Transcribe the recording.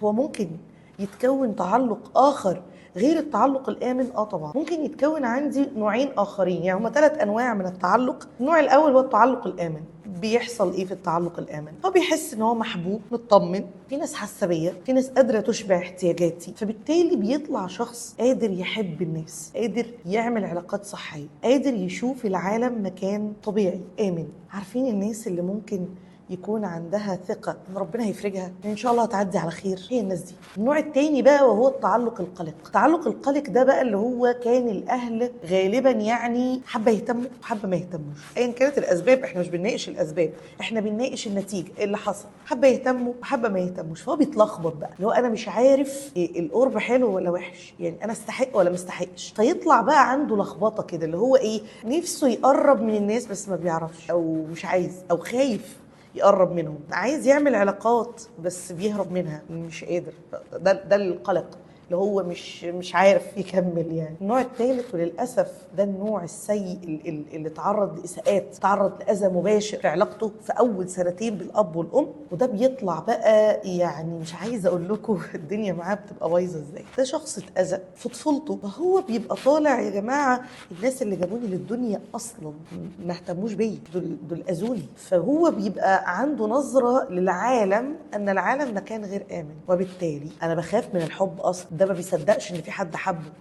هو ممكن يتكون تعلق آخر غير التعلق الآمن؟ طبعا ممكن يتكون عندي نوعين آخرين، يعني هما 3 أنواع من التعلق. النوع الأول هو التعلق الآمن. بيحصل ايه في التعلق الآمن؟ هو بيحس ان هو محبوب، مطمن، في ناس حاسه بيا، في ناس قادره تشبع احتياجاتي، فبالتالي بيطلع شخص قادر يحب الناس، قادر يعمل علاقات صحيه، قادر يشوف العالم مكان طبيعي آمن. عارفين الناس اللي ممكن يكون عندها ثقة ان ربنا هيفرجها، ان شاء الله هتعدي على خير؟ هي الناس دي. النوع التاني بقى وهو التعلق القلق. التعلق القلق ده بقى اللي هو كان الاهل غالبا يعني حبه يهتموا وحبه ما يهتموش، ايا كانت الاسباب. احنا مش بنناقش الاسباب، احنا بنناقش النتيجه، إيه اللي حصل. حبه يهتموا وحبه ما يهتموش، فهو بيتلخبط بقى، اللي هو انا مش عارف إيه القرب حلو ولا وحش، يعني انا استحق ولا ما استحقش. فيطلع بقى عنده لخبطه كده، اللي هو ايه، نفسه يقرب من الناس بس ما بيعرفش، او مش عايز، او خايف يقرب منهم، عايز يعمل علاقات بس بيهرب منها، مش قادر. ده القلق، اللي هو مش عارف يكمل. يعني النوع الثالث وللاسف ده النوع السيء اللي تعرض لاساءات، تعرض لاذى مباشر في علاقته في اول سنتين بالاب والام، وده بيطلع بقى يعني مش عايزه اقول لكم الدنيا معاه بتبقى بايظه ازاي. ده شخص اتاذى في طفولته، فهو بيبقى طالع يا جماعه الناس اللي جابوني للدنيا اصلا ما اهتموش بيا، دول اذوني. فهو بيبقى عنده نظره للعالم ان العالم مكان غير امن، وبالتالي انا بخاف من الحب اصلا. ده ما بيصدقش ان في حد حبه.